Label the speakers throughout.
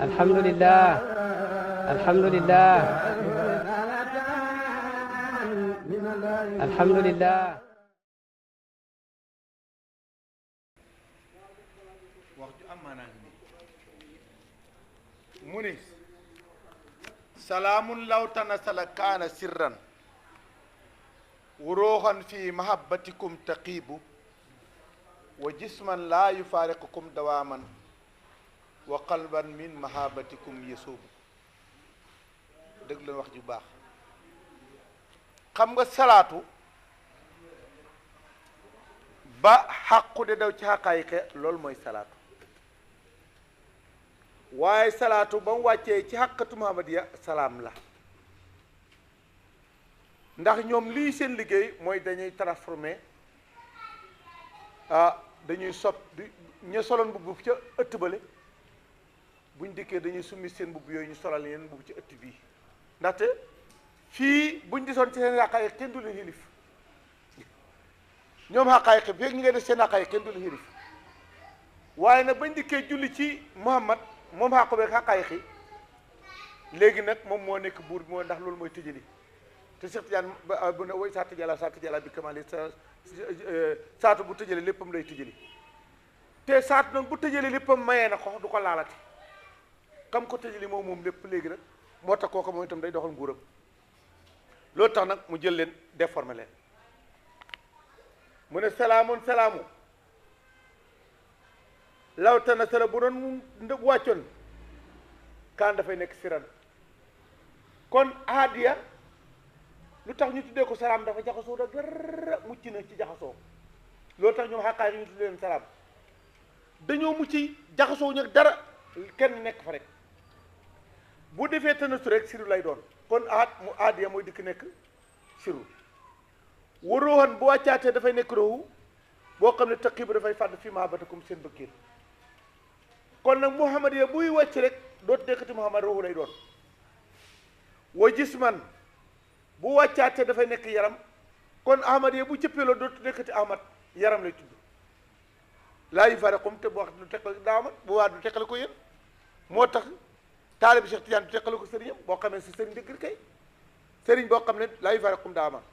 Speaker 1: alhamdulillah alhamdulillah alhamdulillah
Speaker 2: wax ju am maanaa ngi mu ni salaamun law tanasala kaana sirran wuruuxan fi mahabbatikum taqiibu wa jisman laa yufaariqukum dawaaman wa qalban min mahabbatikum yasuubu dëgg leen wax ju baax xam nga salaatu ba xàqu de daw ci xaqaayiqe loolu mooy salaatu waaye salaatu ba mu wàccee ci xàqatu muhammadiya salaam la ndax ñoom lii seen liggéey mooy dañuy transformé dañuy ña soloon mbubb ca ëtt bale buñ dikkee dañuy summi seen mbubb yooyu ñu solal yeneen mbubb ci ëtt bii ndaxte fii buñ disoon ci seen xaqaayiq kenn du leen xilif ñoom xaqaayiq bi ñu ngay def seen xaqaayiq kenn du leen xilif waaye nag bañ dikkee julli ci muhammad moom xàqu beeg xaqaayiq yi léegi nag moom moo nekk buur bi moo ndax loolu mooy tëjali te Cheikh Tidiane bu ne woy saa tëjala bi kamali saatu bu tëjale léppam lay tëjali te saatu nag bu tëjale léppam mayee na ko du ko laalati xam ko tëjali moom lépp léegi nag moo tax kooku moom itam day doxal nguuram loolu tax nag mu jël leen déformé leen mu ne salaamun salaamu lawtana sala bu doon wàccoon kaan dafay nekk siran kon aadiya lu tax ñu tuddee ko salaam dafa jaxasoo da dara mucc na ci jaxasoo loolu tax ñoom xaqaay yi ñu tuddee leen salaam dañoo mucc jaxasoo ñu dara kenn nekk fa rek bu defee tanasu rek siru lay doon kon mu aadiya mooy dikk nekk siru waruuxan bu wàccaatee dafay nekk roxu boo xam ne taqi bi dafay fàdd fi mahabbatakum seen bëggeel kon nag muhammadiya buy wàcc rek dootu nekkati muhammad roxu lay doon wa jisman bu wàccaatee dafay nekk yaram kon ahmadiya bu cëppeeloo dootu nekkati ahmad yaram lay tudd laa yufaariqukum te bu wax du teqal daamat bu waa du teqale ko yéen moo tax taalibi Cheikh Tidiane du teqale ko sëriñam boo xamee si sëriñ dëgg kay sëriñ boo xam ne laa yufaariqukum daamat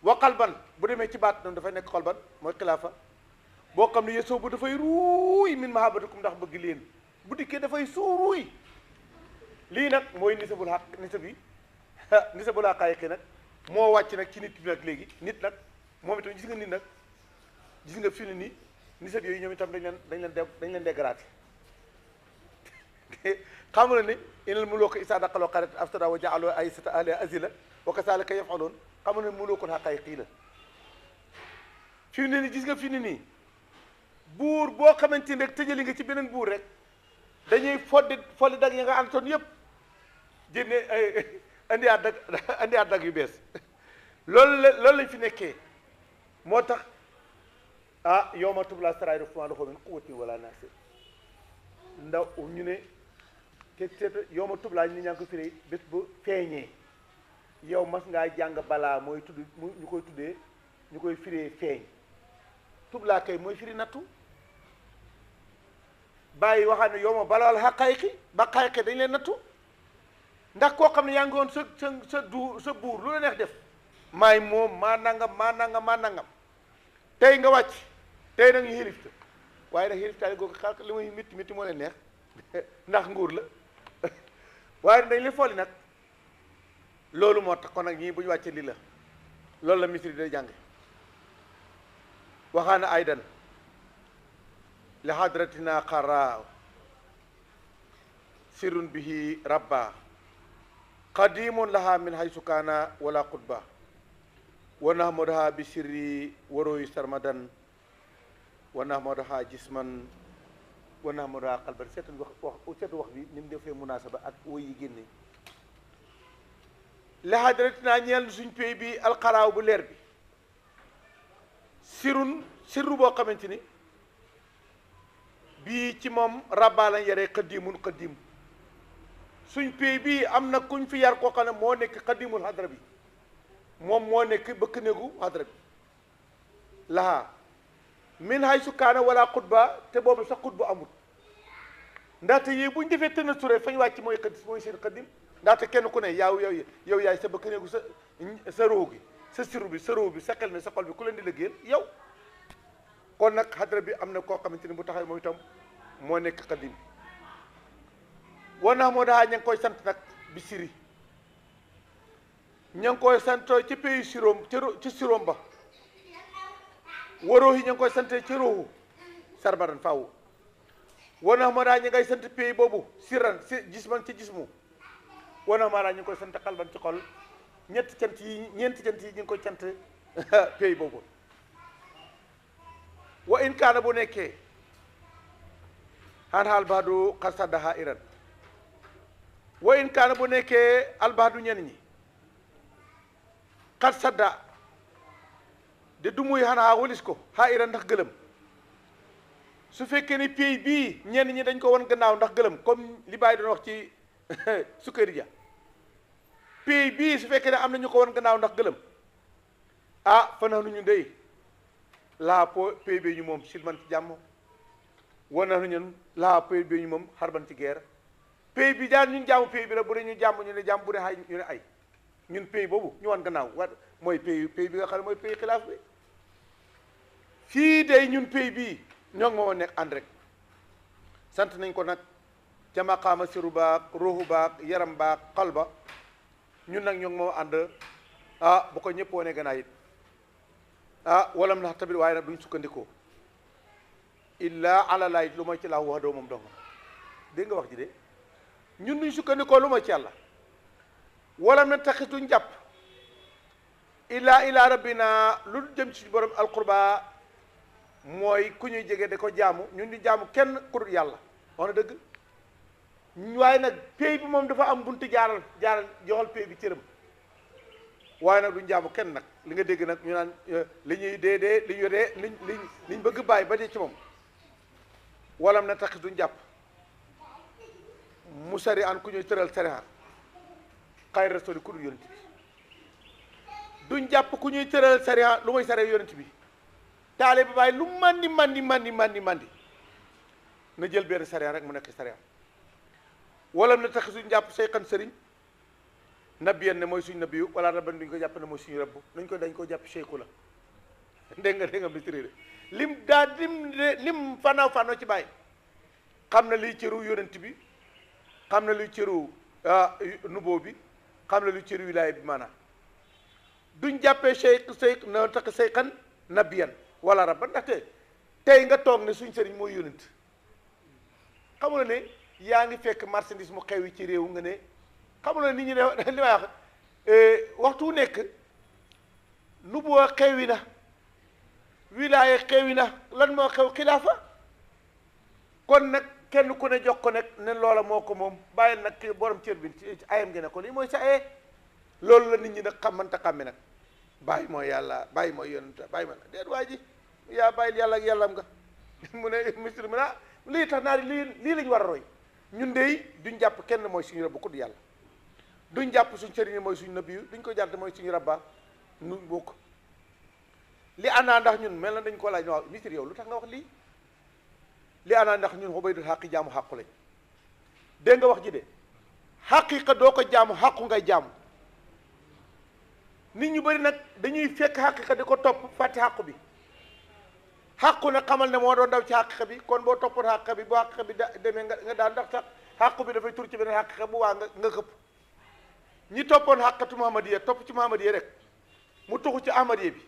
Speaker 2: wa qalban bu demee ci baat noonu dafay nekk xolban mooy xilaafa boo xam ne yesoo bu dafay ruuy min mahabbatikum ndax bëgg leen bu dikkee dafay suuruuy lii nag mooy nisabul xaq nisabul xaqaayiqi nag moo wàcc nag ci nit bi nag léegi nit nag moom itam gis nga nit nag gis nga fi ne nii nisab yooyu ñoom itam dañ leen dégradé xam nga ne inal muluuka izaa daxaluu qaryatan afsadaa wa ja'aluu a'izzata ahlihaa azilla wa kazaalika yaf'aluun xam nga ne muluukul xaqaayiqi la fi ne nii gis nga fi ne nii buur boo xamante ni rek tëjali nga ci beneen buur rek dañuy folli dag yi nga àndoon yëpp génne andi at dag yu bees loolu lañ fi nekkee moo tax yawma tublaa saraa'iru famaa lahu min quwwatin wala naasir ndaw ñu ne te yawma tublaa ñu ñaa ngi ko firee bés bu feeñee yow mas ngaa jàng balaa mooy tudd ñu koy tuddee ñu koy firee feeñ tublaa kay mooy firi nattu bàyyi waxaat ne yow ma balawal xaqaayiqi ba xaayiqi dañ leen nattu ndax koo xam ne yaa ngi woon sa buur lu la neex def maay moom maa nangam tey nga wàcc tey nag ñu xilifta waaye nag xiliftaale googu xaar li muy mitti moo leen neex ndax nguur la waaye dañ leen folli nag loolu moo tax kon nag ñii bu ñu wàccee lii la loolu la misri day jànge waxaana aydan li hadratina xaraaw sirrun bihi rabba qadimun laha min haysu kaana wala qutba wa nahmaduha bi sirri waroyi sarmadan wa nahmaduha jisman wa nahmaduha qalban seetu wax bi ni mu defee munasaba ak woy yi génne li hadratina ñeel suñ pay bi alxaraaw bu leer bi sirru boo xamante ni bii ci moom rabba lañ yaree xaddimun xaddim suñ pay bii am na kuñ fi yar koo xam ne moo nekk xaddimul hadra bi moom moo nekk bëkk néegu hadra bi lahaa min hay sukkaana wala xutba te boobu sax xutba amul ndaxte yii buñ defee tëna suré fañ wàcc mooy mooy seen xadim ndaxte kenn ku ne yow yaay sa bëkk néegu sa roo gi sa siru bi sa roo bi sa xel mi sa xol bi ku leen di liggéeyal yow kon nag xadra bi am na koo xamante ni bu taxawee moom itam moo nekk xadim war naa moo daa ña ngi koy sant nag bi siri ña ngi koy santoo ci pays siroom ci siroom ba waroo yi ña ngi koy sante ci roohu sarbaran faaw war naa moo daa ña ngay sant pays boobu siran si gisman ci gismu war naa moo daa ñu ngi koy sant xalban ci xol ñeenti cant yi ñu ngi koy cant pays boobu wa in kaana bu nekkee han albahdu xar saddaha iran wa in kaana bu nekkee albahdu ñenn ñi xar sadda de du muy xanaa walis ko ha iran ndax gëlëm su fekkee ni pays bii ñenn ñi dañ ko won gannaaw ndax gëlëm comme li Baay doon wax ci Sukkari Ja pays bii su fekkee ne am na ñu ko won gannaaw ndax gëlëm ah fanaa nu ñu ndey laa pays bi ñu moom silman ci jàmm wana nu ñun laa pays bi ñu moom xarban ci guerre pays bi daal ñun jàmm pays bi la bu dee ñu jàmm ñu ne jàmm bu dee ay ñu ne ay ñun pays boobu ñu wan gannaaw war mooy pays bi nga xam ne mooy pays xilaaf bi fii day ñun pays bii ñoo ngi moo nekk ànd rek sant nañ ko nag ca maqaama siru baag ruuxu baag yaram baag xol ba ñun nag ñoo ngi moo ànd bu ko ñëpp wane gannaaw it walam nax tamit waaye nag duñ sukkandikoo illa ala laay lu may ci laa wax doo moom dong dégg nga wax ji de ñun duñ sukkandikoo lu may ci yàlla walam na taxis duñ jàpp illa rabbina lu jëm ci borom alqurba mooy ku ñuy jege da ko jaamu ñun di jaamu kenn ku dul yàlla wax na dëgg waaye nag pays bi moom dafa am buntu jaaral joxal pays bi cëram waaye nag duñ jaamu kenn nag li nga dégg nag ñu naan li ñuy dee li ñu dee liñ bëgg bàyyi ba dee ci moom walam na taxis duñ jàpp mu sari an ku ñuy tëral sariha xayr rasuli ku dul yonent bi duñ jàpp ku ñuy tëral sariha lu may sare yonent bi taale bi bàyyi lu mandi na jël benn sariya rek mu nekk sariya walam na taxis duñ jàpp sayxan sëriñ nabiyan ne mooy suñ nabiyu wala rabban duñ ko jàpp ne mooy suñu rabb dañ ko jàpp cheikhu la dégg nga misiri de lim fànnoo ci bàyyi xam na liy cëru yonent bi xam na luy cëru nuboo bi xam na luy cëru wilaaya bi maanaam duñ jàppee cheikh na tax sayxan nabiyan wala rabban ndaxte tey nga toog ne suñ sëriñ mooy yonent xamula ne yaa ngi fekk marchandise mu xew yi ci réew nga ne xamula nit ñi ne li may wax waxtu wu nekk nubuwa xewi na wilaaya xewi na lan moo xew xilaafa kon nag kenn ku ne jox ko nag ne loola moo ko moom bàyyil nag ki borom cër bi ci ayam nge ne ko lii mooy sa aye loolu la nit ñi nag xamante xàmme nag bàyyi mooy yàlla bàyyi mooy yonent bàyyi ma déet waa ji yaa bàyyil yàlla ak yàllam nga mu ne misri mu ne lii tax naa lii lañ war a roy ñun dey duñ jàpp kenn mooy suñu rabbu ku du yàlla duñ jàpp suñ sëriñ mooy suñu nabiyu duñ ko jàpp mooy suñu rabba nu bokk li anaa ndax ñun mel na dañ ko laaj waaw misri yow lu tax nga wax lii li anaa ndax ñun xubaydul xàqi jaamu xàqu lañ dégg nga wax ji de xaqiqa doo ko jaamu xàqu ngay jaamu nit ñu bëri nag dañuy fekk xaqiqa di ko topp fàtte xàqu bi xàqu nag xamal ne moo doon daw ci xaqiqa bi kon boo toppoon xaqiqa bi boo xaqiqa bi demee nga daan ndax sax xàqu bi dafay tur ci beneen xaqiqa bu waa nga xëpp ñi toppoon xàqatu muhammadiya topp ci muhammadiya rek mu tuxu ci ahmadiya bi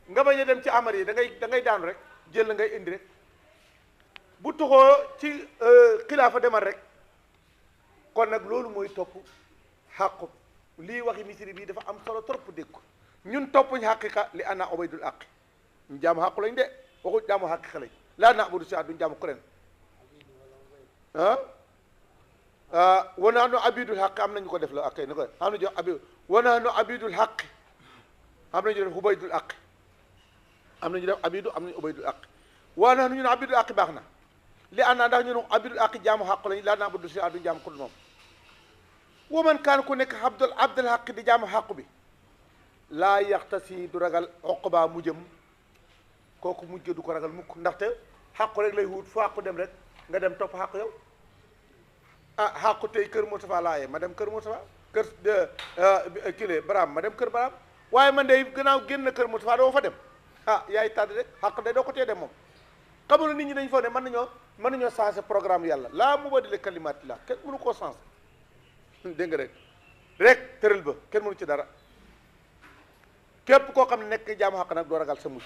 Speaker 2: nga bañ a dem ci ahmadiya da ngay daanu rek jël la ngay indi rek bu tuxoo ci xilaafa demal rek kon nag loolu mooy topp xàqu lii waxi misiri bii dafa am solo trop dégg ko ñun toppuñ xaqiqa li ana obaydul aqi ñu jaamu xàqu lañ de waxu jaamu xaqiqa lañ laa na'budu si duñ jaamu kuréen wanaanu abidul xaq am nañu ko def la ak kay ni ko am na jox abi wanaanu abidul xaq am nañu def ubaydul aq am nañu def abidu am nañu ubaydul aq wanaanu ñun abidul aq baax na li ànd ndax ñun abidul aq jaamu xaq lañ laa na'budu si duñ jaamu kuréen moom wa man kaan ku nekk abdul xaq di jaamu xaq bi laa yaxtasi du ragal oqba mu jëm kooku mujj du ko ragal mukk ndaxte xàqu rek lay wut fu xàqu dem rek nga dem topp xàqu yow xàqu tey kër Moustapha laaye ma dem kër Moustapha kër kile Baraam ma dem kër Baraam waaye man de gannaaw génn kër Moustapha doo fa dem yaay tàdd rek xàq de doo ko tee dem moom xamul nit ñi dañ foog ne mën nañoo changé programme yàlla laa mubaddila kalimaati la kenn mënu koo changé dégg nga rek tëral ba kenn mënu ci dara képp koo xam ne nekk jaamu xaq nag doo ragal sa mujj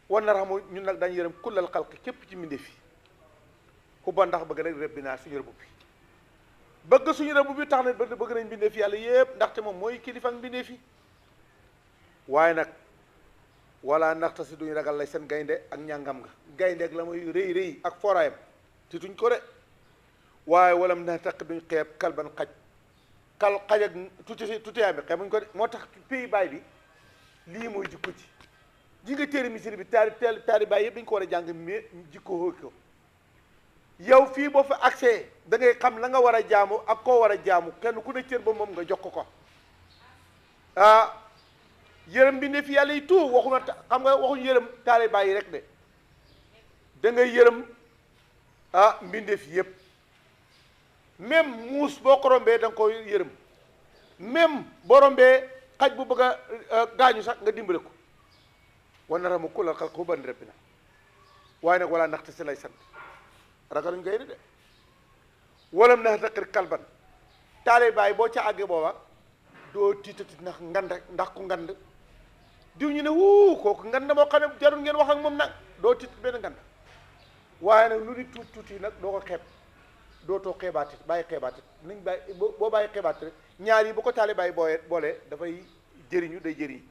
Speaker 2: wan na raxamu ñun nag dañu yërëm kullal xalq képp ci mbindéef yi xubba ndax bëgg rek rëbb naa suñu rëbb bi bëgg suñu rëbb bi tax na bëgg nañ mbindéef yàlla yépp ndaxte moom mooy kilifa ak mbindéef yi waaye nag wala ndaxte si duñu ragal lay seen gaynde ak ñàngam nga gaynde ak la muy rëy rëy ak fooraayam ti tuñ ko de waaye walam na takk duñ xeeb kalban xaj ak tutiyaam bi xeebuñ ko de moo tax pays baay bi lii mooy jikko ji nga téere misiri bi taari baay yëpp dañu ko war a jàng mais jikko hóo ko yow fii boo fa accès da ngay xam la nga war a jaamu ak koo war a jaamu kenn ku ne cër ba moom nga jox ko yërëm bi ne fi yàlla yi tout waxuma xam nga waxuñu yërëm taali baay yi rek de da ngay yërëm mbindeef yëpp même muus boo ko rombee da nga koy yërëm même boo rombee xaj bu bëgg a gaañu sax nga dimbale ko war na ramu kulal xalq xuban rabbina waaye nag wala ndaxte si lay sant ragaluñ gay de walam na taqir kalban taale baay boo ca àggee booba doo tiitati ndax ku ngand diw ñu ne wuu kooku ngand moo xam ne jarul ngeen wax ak moom nag doo tiit benn ngand waaye nag lu di tuuti nag doo ko xeeb dootoo xeebaatit bàyyi xeebaatit nañ bàyyi boo bàyyi xeebaatit rek ñaar yi bu ko taale bàyyi boolee dafay jëriñu day jëriñ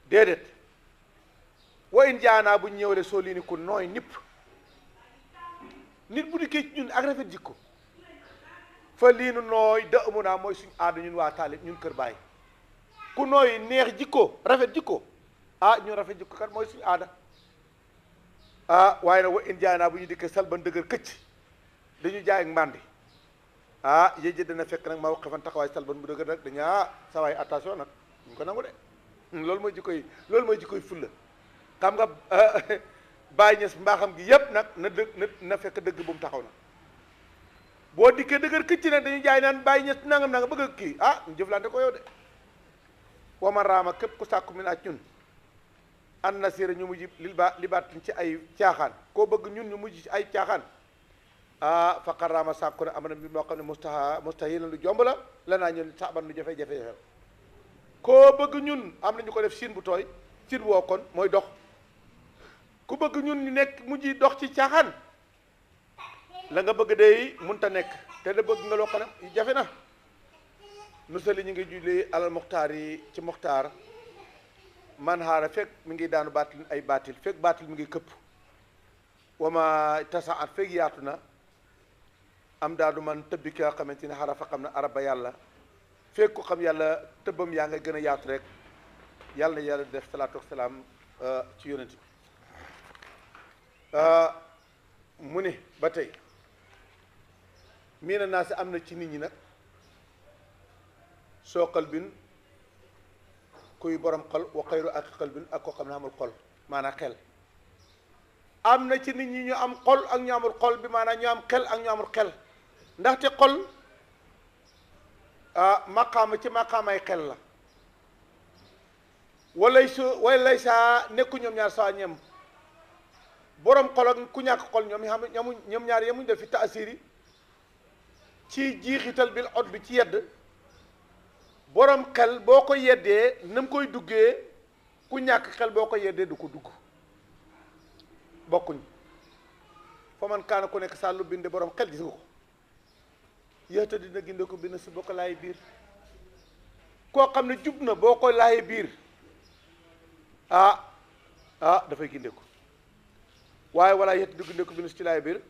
Speaker 2: déedéet wa in jaanaa bu ñëwle soo lii ni ku nooy nipp nit bu dikkee ci ñun ak rafet jikko fa lii nu nooy da amu naa mooy suñu aada ñun waa taalib ñun kër baay ku nooy neex jikko rafet jikko ñun rafet jikko kat mooy suñu aada waaye nag wa in jaanaa bu ñu dikkee salban dëgër këcc dañu jaay ak mbandi yéjjë dana fekk nag ma wax fan taxawaay salban bu dëgër nag dañu sawaay attention nag ñu ko nangu de loolu mooy jikkoy fulla xam nga bàyyi ñes mbaaxam gi yépp nag na fekk dëgg bu mu taxaw na boo dikkee dëgër këcc nag dañuy jaay naan bàyyi ñes nangam nanga bëgg a kii ñu jëflante ko yow de wama raama képp ku sàkku mi naaj ñun an nasira ñu mujj li baatin ci ay caaxaan koo bëgg ñun ñu mujj ci ay caaxaan faqar raama sàkku ne am na mbir moo xam ne mustahilan lu jomb la naa ñun saban lu jafe-jafe koo bëgg ñun am na ñu ko def siin bu tooy siin bu woo kon mooy dox ku bëgg ñun ñu nekk mujj dox ci caaxaan la nga bëgg day munta nekk te da bëgg nga loo xam ne jafe na nu sali ñu ngi julli alal muxtaar yi ci muxtaar man xaara fekk mi ngi daanu baatil ay baatil fekk baatil mi ngi këpp wama tasaat fekk yaatu na am daadu man tëbbi ki nga xamante ne xara fa xam ne araba yàlla fekk ko xam yàlla tëbbam yaa nga gën a yaatu rek yàlla na yàlla def salaatu wasalaam ci yonent bi mu ne ba tey mii na naa si am na ci nit ñi nag soo qalbin kuy borom xol wa xayru ak qalbin ak koo xam ne amul xol maanaam xel am na ci nit ñi ñu am xol ak ñu amul xol bi maanaam ñu am xel ak ñu amul xel ndaxte xol maqaama ci maqaamay xel la walay saa nekku ñoom ñaar saa ñem borom xol ak ku ñàkk xol ñoom ñaar yemuñ def fi taasiri ci jiixital bil ot bi ci yedd borom xel boo ko yeddee na mu koy duggee ku ñàkk xel boo ko yeddee du ko dugg bokkuñ fa man kaana ku nekk saa lu binde borom xel gis nga ko yéeta dina ginde ko bind si boo ko laay biir koo xam ne jub na boo ko laay biir dafay ginde ko waaye walla yéeta di ginde ko bind si ci laay biir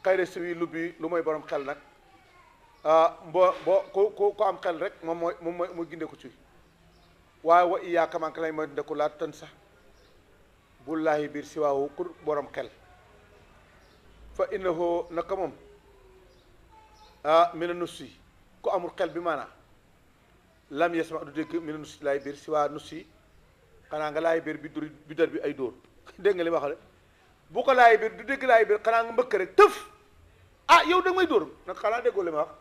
Speaker 2: xayre siwi lu bi lu mooy borom xel nag ko am xel rek moom mooy ginde ko ci waaye wa iyaaka man ka lay mooy ndeku laa tën sax bullaahi biir si waawu ku borom xel fa innahu naka moom mina nussi ku amul xel bi maanaam lam yasma du dégg mina nussi laay biir si waa nussi xanaa nga laay biir bi dër bi ay dóor dégg nga li ma waxale bu ko laay biir du dégg laay biir xanaa nga mbëkk rek tëf ah yow da nga may dóor nag xanaa déggoo li ma wax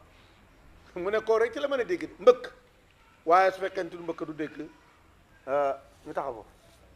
Speaker 2: mu ne koo rek ci la mën a dégg mbëkk waaye su fekkente du mbëkk du dégg ñu taxaw foofu